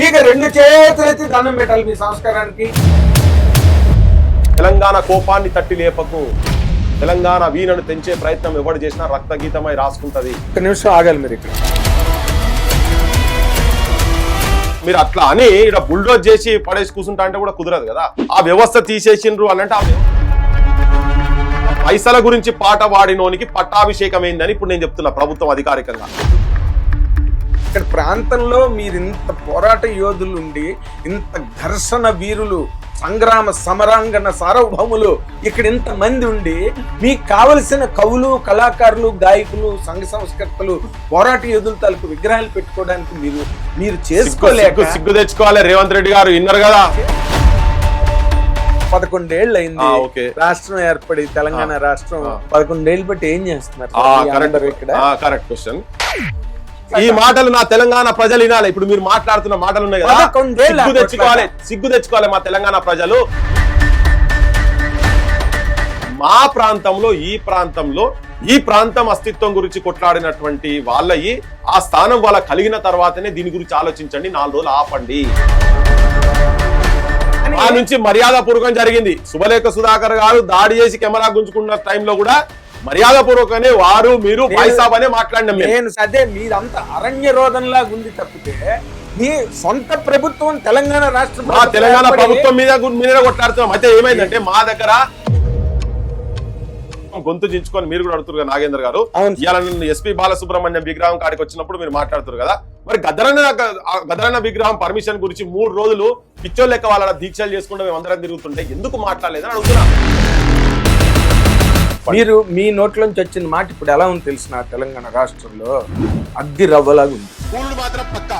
ఇక 2 చేతులెత్తి దండం పెట్టాలి మీ సంస్కారానికి. తెలంగాణ కోపాన్ని తట్టి లేపకు. తెలంగాణ వీణను తెంచే ప్రయత్నం ఎవడు చేసినా రక్తగీతమై రాసుకుంటది. 1 నిమిషం ఆగాలి మీరు ఇక్కడ. మీరు అట్లా అని ఇక్కడ బుల్డోజ్ చేసి పడేసి కూర్చుంటా అంటే కూడా కుదరదు కదా. ఆ వ్యవస్థ తీసేసిండ్రు అనంటే ఆ పైసల గురించి పాట పాడినోనికి పట్టాభిషేకం అయిందని ఇప్పుడు నేను చెప్తున్నా ప్రభుత్వం అధికారికంగా. ఇక్కడ ప్రాంతంలో మీరు ఇంత పోరాట యోధులు ఉండి, ఇంత ఘర్షణ వీరులు, సంగ్రామ సమరాంగణ సార్వభౌములు ఇక్కడ ఇంత మంది ఉండి, మీకు కావలసిన కవులు, కళాకారులు, గాయకులు, సంఘ సంస్కర్తలు, పోరాట యోధుల తాలూకు విగ్రహాలు పెట్టుకోవడానికి మీరు చేసుకోలేక సిగ్గు తెచ్చుకోవాలి. రేవంత్ రెడ్డి గారు విన్నారు కదా, 11 ఏళ్ళు అయింది రాష్ట్రం ఏర్పడి, తెలంగాణ రాష్ట్రం 11 ఏళ్ళు బట్టి ఏం చేస్తున్నారు ఇక్కడ? Correct question. ఈ మాటలు నా తెలంగాణ ప్రజలు వినాలి. ఇప్పుడు మీరు మాట్లాడుతున్న మాటలు ఉన్నాయి కదా, సిగ్గు తెచ్చుకోవాలి మా తెలంగాణ ప్రజలు. మా ప్రాంతంలో ఈ ప్రాంతం అస్తిత్వం గురించి కొట్లాడినటువంటి వాళ్ళయి ఆ స్థానం వాళ్ళ కలిగిన తర్వాతనే దీని గురించి ఆలోచించండి. 4 రోజులు ఆపండి. ఆ నుంచి మర్యాదపూర్వకం జరిగింది. శుభలేఖ సుధాకర్ గారు దాడి చేసి కెమెరా గుంజుకున్న టైంలో కూడా మర్యాదపూర్వకనే వారు మీరు వైసాబ్ అనే మాట్లాడినాం. నేను అదే మీరంతా అరణ్య రోధంలాగా ఉంది తప్పితే మీ సొంత ప్రభుత్వం తెలంగాణ రాష్ట్రం తెలంగాణ ప్రభుత్వం మీద కొట్లాడుతున్నాం. అయితే ఏమైందంటే మా దగ్గర గొంతు చించుకొని మీరు కూడా అడుగుతారు నాగేంద్ర గారు, ఇవాళ ఎస్పీ బాలసుబ్రహ్మణ్యం విగ్రహం కాడికి వచ్చినప్పుడు మీరు మాట్లాడుతారు కదా, మరి గద్దరన్న విగ్రహం పర్మిషన్ గురించి 3 రోజులు పిచ్చోళ్ళు లెక్క వాళ్ళ దీక్షలు చేసుకుంటూ మేము అందరం తిరుగుతుంటే ఎందుకు మాట్లాడలేదని అడుగుతున్నా. మీరు మీ నోట్లోంచి వచ్చిన మాట ఇప్పుడు ఎలా ఉంది తెలిసిన తెలంగాణ రాష్ట్రంలో అగ్గి రవ్వలాగా ఉంది. పూలు మాత్రం పక్క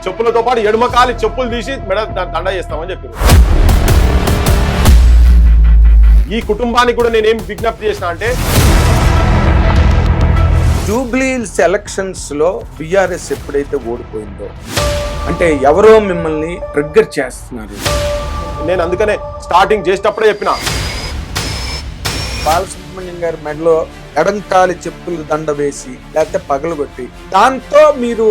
చెప్పులతో పాటు ఎడమకాలి చెప్పులు తీసి మెడ దండ చేస్తామని చెప్పారు. ఈ కుటుంబానికి కూడా నేనేం విజ్ఞప్తి చేసిన అంటే, జూబ్లీహిల్స్ ఎలక్షన్స్ లో బిఆర్ఎస్ ఎప్పుడైతే ఓడిపోయిందో అంటే ఎవరో మిమ్మల్ని ట్రిగ్గర్ చేస్తున్నారు. నేను అందుకనే స్టార్టింగ్ చేసేటప్పుడే చెప్పిన, బాలసుబ్రహ్మణ్యం గారి మెడలో ఎడంకాలి చెప్పులు దండ వేసి లేకపోతే పగలగొట్టి దాంతో మీరు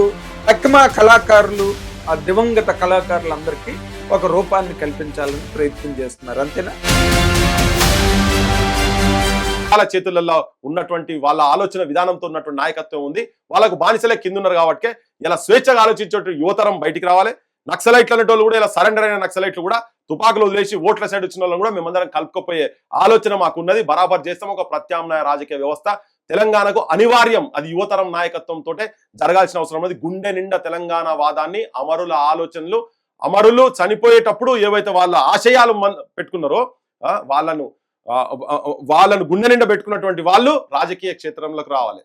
తక్కువ కళాకారులు, ఆ దివంగత కళాకారులందరికీ ఒక రూపాన్ని కల్పించాలని ప్రయత్నం చేస్తున్నారు, అంతేనా? వాళ్ళ చేతులలో ఉన్నటువంటి వాళ్ళ ఆలోచన విధానంతో ఉన్నటువంటి నాయకత్వం ఉంది. వాళ్ళకు బానిసలే కింద ఉన్నారు కాబట్టి ఇలా స్వేచ్ఛగా ఆలోచించే యువతరం బయటికి రావాలి. నక్సలైట్లు అనేటోళ్ళు కూడా ఇలా సరెండర్ అయిన నక్సలైట్లు కూడా తుపాకులు వదిలేసి ఓట్ల సైడ్ వచ్చిన వాళ్ళని కూడా మేమందరం కలుపుకోపోయే ఆలోచన మాకున్నది. బరాబర్ చేస్తాం. ఒక ప్రత్యామ్నాయ రాజకీయ వ్యవస్థ తెలంగాణకు అనివార్యం. అది యువతరం నాయకత్వంతో జరగాల్సిన అవసరం ఉన్నది. గుండె నిండా తెలంగాణ వాదాన్ని, అమరుల ఆలోచనలు, అమరులు చనిపోయేటప్పుడు ఏవైతే వాళ్ళ ఆశయాలు పెట్టుకున్నారో వాళ్ళను గుండె నిండా పెట్టుకున్నటువంటి వాళ్ళు రాజకీయ క్షేత్రంలోకి రావాలి.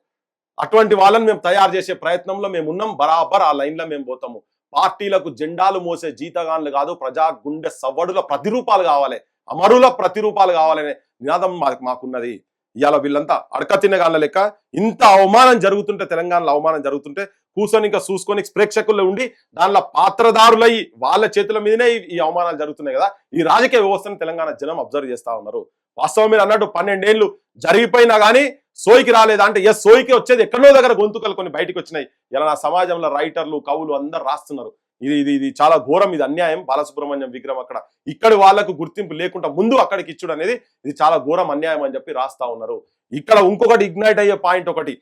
అటువంటి వాళ్ళని మేము తయారు చేసే ప్రయత్నంలో మేము ఉన్నాం. బరాబర్ ఆ లైన్లో మేము పోతాము. పార్టీలకు జెండాలు మోసే జీతగాన్లు కాదు, ప్రజా గుండె సవ్వడుల ప్రతిరూపాలు కావాలి, అమరుల ప్రతిరూపాలు కావాలనే నినాదం మాకున్నది. ఇవాళ వీళ్ళంతా అడక తినగాళ్ళ లెక్క ఇంత అవమానం జరుగుతుంటే, తెలంగాణలో అవమానం జరుగుతుంటే కూర్చొని ఇంకా చూసుకొని ప్రేక్షకుల్లో ఉండి దానిలో పాత్రదారులయ్యి వాళ్ళ చేతుల మీదనే ఈ అవమానాలు జరుగుతున్నాయి కదా. ఈ రాజకీయ వ్యవస్థను తెలంగాణ జనం అబ్జర్వ్ చేస్తా ఉన్నారు. వాస్తవం మీరు అన్నట్టు 12 ఏళ్ళు జరిగిపోయినా కానీ సోయికి రాలేదా అంటే ఎస్, సోయికి వచ్చేది ఎక్కడో దగ్గర గొంతుకలు కొన్ని బయటకు వచ్చినాయి. ఇలా నా సమాజంలో రైటర్లు, కవులు అందరు రాస్తున్నారు. ఇది చాలా ఘోరం, ఇది అన్యాయం. బాలసుబ్రహ్మణ్యం విగ్రహం ఇక్కడి వాళ్లకు గుర్తింపు లేకుండా ముందు అక్కడికి ఇచ్చుడు అనేది ఇది చాలా ఘోరం, అన్యాయం అని చెప్పి రాస్తా ఉన్నారు. ఇక్కడ ఇంకొకటి ఇగ్నైట్ అయ్యే పాయింట్ ఒకటి,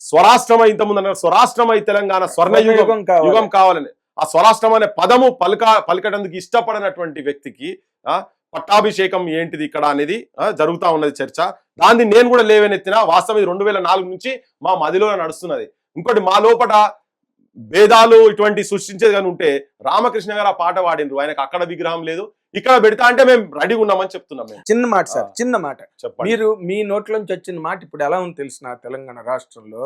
స్వరాష్ట్రమై, ఇంతకుముందు అన్నారు స్వరాష్ట్రమై తెలంగాణ స్వర్ణయుగం కావాలని. ఆ స్వరాష్ట్రం అనే పదము పలకటందుకు ఇష్టపడినటువంటి వ్యక్తికి పట్టాభిషేకం ఏంటిది ఇక్కడ అనేది జరుగుతా ఉన్నది చర్చ. దాన్ని నేను కూడా లేవనెత్తినా. వాస్తవం ఇది 2004 నుంచి మా మదిలో నడుస్తున్నది. ఇంకోటి, మా లోపల భేదాలు ఇటువంటి సృష్టించేది కానీ ఉంటే రామకృష్ణ గారు ఆ పాట పాడినరు. ఆయనకు అక్కడ విగ్రహం లేదు, ఇక్కడ పెడతా అంటే మేము రెడీగా ఉన్నామని చెప్తున్నాం. చిన్న మాట సార్, చిన్న మాట చెప్పండి. మీరు మీ నోట్లోంచి వచ్చిన మాట ఇప్పుడు ఎలా ఉంది తెలిసిన తెలంగాణ రాష్ట్రంలో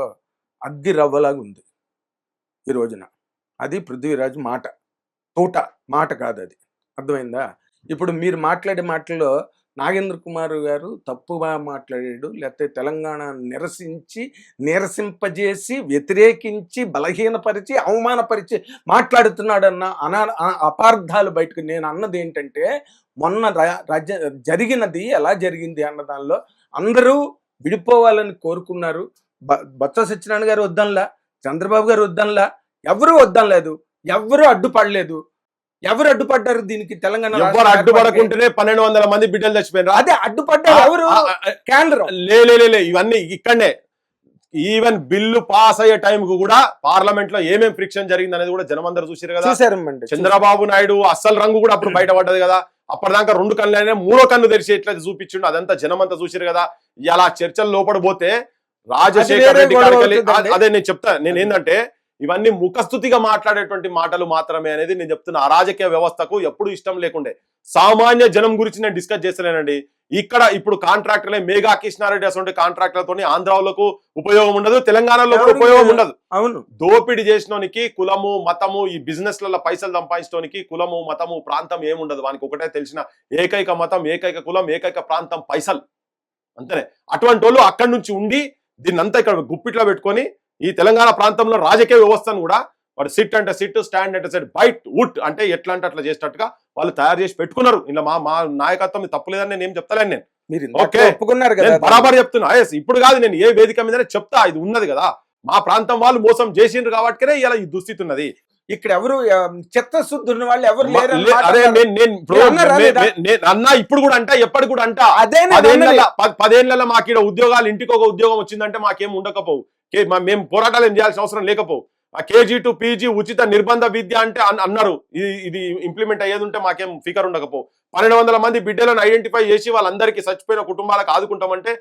అగ్గి రవ్వలాగా ఉంది ఈ రోజున. అది పృథ్వీరాజు మాట, తోట మాట కాదు అది, అర్థమైందా? ఇప్పుడు మీరు మాట్లాడే మాటల్లో నాగేంద్ర కుమార్ గారు తప్పుగా మాట్లాడాడు, లేకపోతే తెలంగాణ నిరసింపజేసి వ్యతిరేకించి బలహీనపరిచి అవమానపరిచి మాట్లాడుతున్నాడన్న అపార్థాలు బయటకు. నేను అన్నది ఏంటంటే, మొన్న జరిగినది ఎలా జరిగింది అన్న దానిలో అందరూ విడిపోవాలని కోరుకున్నారు. బొత్స సత్యనారాయణ గారు వద్దనలా, చంద్రబాబు గారు వద్దనలా, ఎవరూ వద్దనలేదు. ఎవరు అడ్డుపడలేదు. ఎవరు అడ్డుపడ్డారు దీనికి? తెలంగాణ ఎవరు రాష్ట్రం ఏర్పాటుకి? అడ్డుపడకుంటేనే 1200 మంది బిడ్డలు చచ్చిపోయినారు. అదే అడ్డుపడ్డారు ఎవరు? కేంద్రం. లే ఇవన్నీ ఇక్కడనే ఈవెన్ బిల్లు పాస్ అయ్యే టైంకు కూడా పార్లమెంట్ లో ఏమేం ఫ్రిక్షన్ జరిగింది అనేది కూడా జనమందరూ చూసారు కదా. చూసారమ్మండి. చంద్రబాబు నాయుడు అస్సలు రంగు కూడా అప్పుడు బయటపడ్డది కదా. అప్పటిదాకా 2 కళ్ళైనా 3వ కన్ను తెరిచి ఎట్లయితే చూపించిండు అదంతా జనమంతా చూసారు కదా. ఇలా చర్చలు లోపడిపోతే రాజశేఖర్ రెడ్డి కాడికెళ్ళి అదే నేను చెప్తా. నేను ఏంటంటే ఇవన్నీ ముఖస్థుతిగా మాట్లాడేటువంటి మాటలు మాత్రమే అనేది నేను చెప్తున్నా. ఆ రాజకీయ వ్యవస్థకు ఎప్పుడు ఇష్టం లేకుండే సామాన్య జనం గురించి నేను డిస్కస్ చేస్తలేనండి. ఇక్కడ ఇప్పుడు కాంట్రాక్టర్లే మేఘా కృష్ణారెడ్డి అసలు కాంట్రాక్టర్లతో ఆంధ్రాలకు ఉపయోగం ఉండదు, తెలంగాణలో కూడా ఉపయోగం ఉండదు. అవును, దోపిడీ చేసినోనికి కులము మతము ఈ బిజినెస్లలో పైసలు సంపాదించడానికి కులము మతము ప్రాంతం ఏముండదు. వానికి ఒకటే తెలిసిన ఏకైక మతం, ఏకైక కులం, ఏకైక ప్రాంతం పైసలు అంతేనే. అటువంటి వాళ్ళు అక్కడి నుంచి ఉండి దీన్నంతా ఇక్కడ గుప్పిట్లో పెట్టుకొని ఈ తెలంగాణ ప్రాంతంలో రాజకీయ వ్యవస్థను కూడా వాడు సిట్ అంటే సిట్, స్టాండ్ అంటే సైడ్, బైట్ ఉట్ అంటే ఎట్లా అంటే అట్లా చేసేటట్టుగా వాళ్ళు తయారు చేసి పెట్టుకున్నారు. ఇలా మా నాయకత్వం తప్పలేదని నేను ఏం చెప్తలేను. నేను మీరు ఓకే ఒప్పుకున్నారు కదా, బరాబర్ చెప్తున్నా. ఇప్పుడు కాదు, నేను ఏ వేదిక మీదనే చెప్తా. ఇది ఉన్నది కదా, మా ప్రాంతం వాళ్ళు మోసం చేసిండ్రు కాబట్టినే ఇలా ఈ దుస్థితి ఉన్నది. ఇక్కడ ఎవరు చిత్తశుద్ధి ఉన్న వాళ్ళు ఎవరు లేరు. అదే అన్నా ఇప్పుడు కూడా అంటా, ఎప్పటి కూడా అంటా. 10 ఏళ్లలో మాకు ఇక్కడ ఉద్యోగాలు, ఇంటికి ఒక ఉద్యోగం వచ్చిందంటే మాకేం ఉండకపోవు. మేము పోరాటాలు ఏం చేయాల్సిన అవసరం లేకపోవు. ఆ KG to PG ఉచిత నిర్బంధ విద్య అంటే అన్నారు. ఇది ఇంప్లిమెంట్ అయ్యేది ఉంటే మాకేం ఫికర్ ఉండకపోవు. 1200 మంది బిడ్డలను ఐడెంటిఫై చేసి వాళ్ళందరికీ చచ్చిపోయిన కుటుంబాలకు ఆదుకుంటామంటే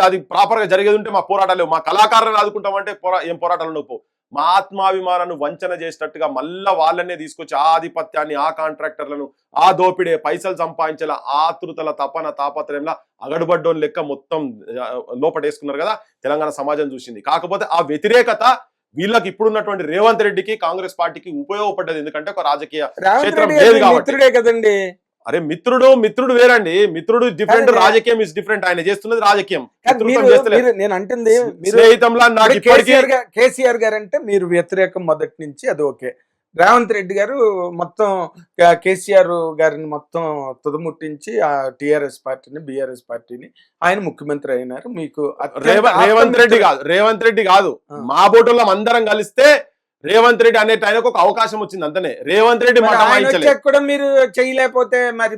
అది ప్రాపర్ గా జరిగేది ఉంటే మా పోరాటాలు, మా కళాకారులను ఆదుకుంటామంటే ఏం పోరాటాలు ఉండకపోవు. మా ఆత్మాభిమానాన్ని వంచన చేసినట్టుగా మళ్ళా వాళ్ళనే తీసుకొచ్చి ఆ ఆధిపత్యాన్ని, ఆ కాంట్రాక్టర్లను, ఆ దోపిడే పైసలు సంపాదించేలా ఆతృతల తపన తాపత్రయంలా అగడుబడ్డోని లెక్క మొత్తం లోపటేసుకున్నారు కదా. తెలంగాణ సమాజం చూసింది. కాకపోతే ఆ వ్యతిరేకత వీళ్ళకి ఇప్పుడున్నటువంటి రేవంత్ రెడ్డికి, కాంగ్రెస్ పార్టీకి ఉపయోగపడ్డది. ఎందుకంటే ఒక రాజకీయ క్షేత్రం లేదు కాబట్టి కదండి. అరే మిత్రుడు వేరండి. మిత్రుడు డిఫరెంట్, రాజకీయం ఇస్ డిఫరెంట్. ఆయన చేస్తున్నది రాజకీయం. నేను అంటుంది స్నేహితంలా నాకు కేసీఆర్ గారు అంటే మీరు వ్యతిరేకం మొదటి నుంచి, అది ఓకే. రేవంత్ రెడ్డి గారు మొత్తం కేసీఆర్ గారిని మొత్తం తుదముట్టించి ఆ టిఆర్ఎస్ పార్టీని, బిఆర్ఎస్ పార్టీని ఆయన ముఖ్యమంత్రి అయినారు. మీకు రేవంత్ రెడ్డి కాదు మా బోటోళ్ళం అందరం కలిస్తే రేవంత్ రెడ్డి అనే ఆయనకు ఒక అవకాశం వచ్చింది అంతనే. రేవంత్ రెడ్డి కూడా మీరు చేయలేకపోతే మరి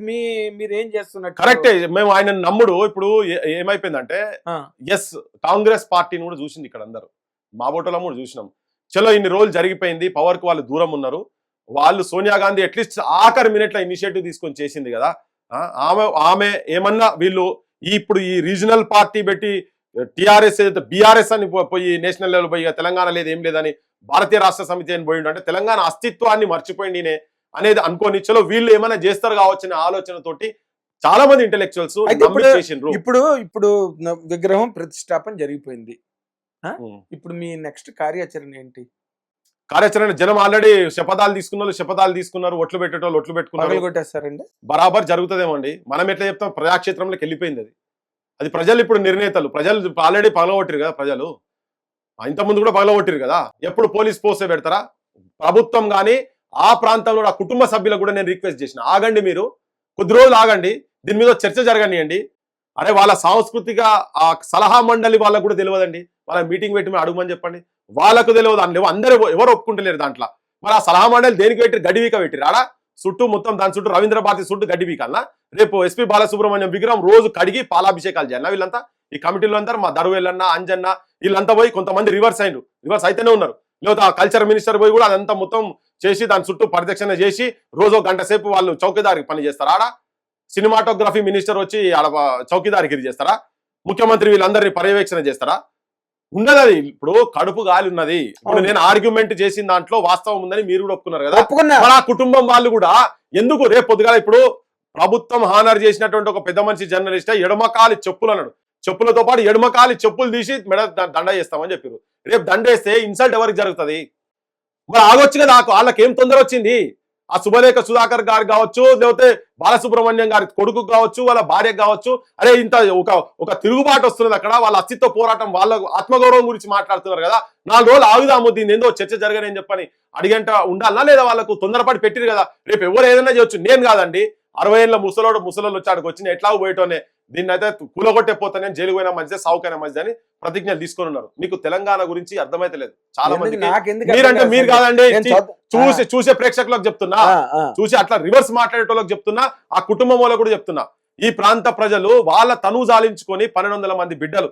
మీరు ఏం చేస్తున్నారు? కరెక్టే, మేము ఆయన నమ్ముడు. ఇప్పుడు ఏమైపోయిందంటే ఎస్ కాంగ్రెస్ పార్టీని కూడా చూసింది ఇక్కడ అందరూ, మా బోటోళ్ళం కూడా చూసినాం. చలో ఇన్ని రోజులు జరిగిపోయింది, పవర్ కు వాళ్ళు దూరం ఉన్నారు. వాళ్ళు సోనియా గాంధీ అట్లీస్ట్ ఆఖరి మినిట్ లో ఇనిషియేటివ్ తీసుకొని చేసింది కదా. ఆమె ఏమన్నా వీళ్ళు ఇప్పుడు ఈ రీజనల్ పార్టీ పెట్టి టిఆర్ఎస్ బీఆర్ఎస్ అని పోయి నేషనల్ లెవెల్ పోయి తెలంగాణ లేదు ఏం లేదని భారతీయ రాష్ట్ర సమితి అని పోయిండు అంటే తెలంగాణ అస్తిత్వాన్ని మర్చిపోయింది అనేది అనుకోని చలో వీళ్ళు ఏమైనా చేస్తారు కావచ్చు అనే ఆలోచనతోటి చాలా మంది ఇంటెలెక్చువల్స్ ఇప్పుడు విగ్రహం ప్రతిష్టాపన జరిగిపోయింది. ఇప్పుడు మీ నెక్స్ట్ కార్యాచరణ ఏంటి? కార్యాచరణ జనం ఆల్రెడీ శపథాలు తీసుకున్నారు, ఒట్లు పెట్టేటోళ్ళు ఒట్లు పెట్టుకున్నారు, కొట్టేస్తారండి. బరాబర్ జరుగుతుందేమోండి. మనం ఎట్లా చెప్తాం, ప్రజాక్షేత్రంలోకి వెళ్ళిపోయింది అది ప్రజలు ఇప్పుడు నిర్ణేతలు. ప్రజలు ఆల్రెడీ పగలగొట్టారు కదా, ప్రజలు ఇంతకుముందు కూడా పగలగొట్టారు కదా. ఎప్పుడు పోలీస్ పోస్టే పెడతారా? ప్రభుత్వం కానీ ఆ ప్రాంతంలో ఆ కుటుంబ సభ్యులకు కూడా నేను రిక్వెస్ట్ చేసిన, ఆగండి, మీరు కొద్ది రోజులు ఆగండి, దీని మీద చర్చ జరగనియండి. అరే వాళ్ళ సాంస్కృతిక ఆ సలహా మండలి వాళ్ళకు కూడా తెలియదండి. వాళ్ళ మీటింగ్ పెట్టి అడుగుమని చెప్పండి, వాళ్ళకు తెలియదు. దాంట్లో అందరూ ఎవరు ఒప్పుకుంటలేరు దాంట్లో. మరి ఆ సలహా మండలి దేనికి పెట్టి గడివీక పెట్టిరు ఆడ చుట్టూ మొత్తం దాని చుట్టూ రవీంద్ర భారతి చుట్టూ గడ్డిబీకల్లా. రేపు ఎస్పీ బాలసుబ్రహ్మణ్యం విగ్రహం రోజు కడిగి పాలాభిషేకాలు చేయాలి. వీళ్ళంతా ఈ కమిటీలో అందరూ మా దరువేలన్న అంజన్న వీళ్ళంతా పోయి కొంతమంది రివర్స్ అయితేనే ఉన్నారు. లేదా కల్చర్ మినిస్టర్ పోయి కూడా అదంతా మొత్తం చేసి దాని చుట్టూ పరిరక్షణ చేసి రోజు గంట సేపు వాళ్ళు చౌకీదారికి పని చేస్తారు. ఆడ సినిమాటోగ్రఫీ మినిస్టర్ వచ్చి ఆడ చౌకీదారికి చేస్తారా? ముఖ్యమంత్రి వీళ్ళందరినీ పర్యవేక్షణ చేస్తారా? ఉండదు. అది ఇప్పుడు కడుపు గాలి ఉన్నది. ఇప్పుడు నేను ఆర్గ్యుమెంట్ చేసిన దాంట్లో వాస్తవం ఉందని మీరు కూడా ఒప్పుకున్నారు కదా. మరి ఆ కుటుంబం వాళ్ళు కూడా ఎందుకు రేపు పొద్దుగాల ఇప్పుడు ప్రభుత్వం హానర్ చేసినటువంటి ఒక పెద్ద మనిషి జర్నలిస్ట్ ఎడమకాలి చెప్పులు అన్నాడు, చెప్పులతో పాటు ఎడమకాలి చెప్పులు తీసి మెడ దండ చేస్తామని చెప్పారు. రేపు దండ వేస్తే ఇన్సల్ట్ ఎవరికి జరుగుతుంది? మరి ఆగొచ్చు కదా, వాళ్ళకి ఏం తొందర వచ్చింది? ఆ శుభలేఖ సుధాకర్ గారు కావచ్చు, లేకపోతే బాలసుబ్రహ్మణ్యం గారి కొడుకు కావచ్చు, వాళ్ళ భార్యకు కావచ్చు, అరే ఇంత ఒక తిరుగుబాటు వస్తున్నది అక్కడ, వాళ్ళ అస్తిత్వ పోరాటం, వాళ్ళ ఆత్మగౌరవం గురించి మాట్లాడుతున్నారు కదా, 4 రోజులు ఆగుదాము, దీన్ని ఏందో చర్చ జరగని చెప్పని అడిగంట ఉండాలనా లేదా? వాళ్ళకు తొందరపాటు పెట్టిరు కదా. రేపు ఎవరు ఏదైనా చేయొచ్చు. నేను కాదండి, 60 ఏళ్ళ ముసలోళ్ళు వచ్చి అక్కడికి వచ్చిన ఎట్లా పోయేటోనే దీన్ని అయితే కూలగొట్టే పోతా నేను జైలుకు పోయినా మంచిదే సావుకైనా మంచిదే అని ప్రతిజ్ఞలు తీసుకొని ఉన్నారు. మీకు తెలంగాణ గురించి అర్థమైతే లేదు చాలా మందికి. మీరంటే మీరు కాదండి, చూసే ప్రేక్షకులకు చెప్తున్నా, చూసి అట్లా రివర్స్ మాట్లాడేటోళ్ళకి చెప్తున్నా, ఆ కుటుంబం వాళ్ళకు కూడా చెప్తున్నా. ఈ ప్రాంత ప్రజలు వాళ్ళ తను జాలించుకొని 1200 మంది బిడ్డలు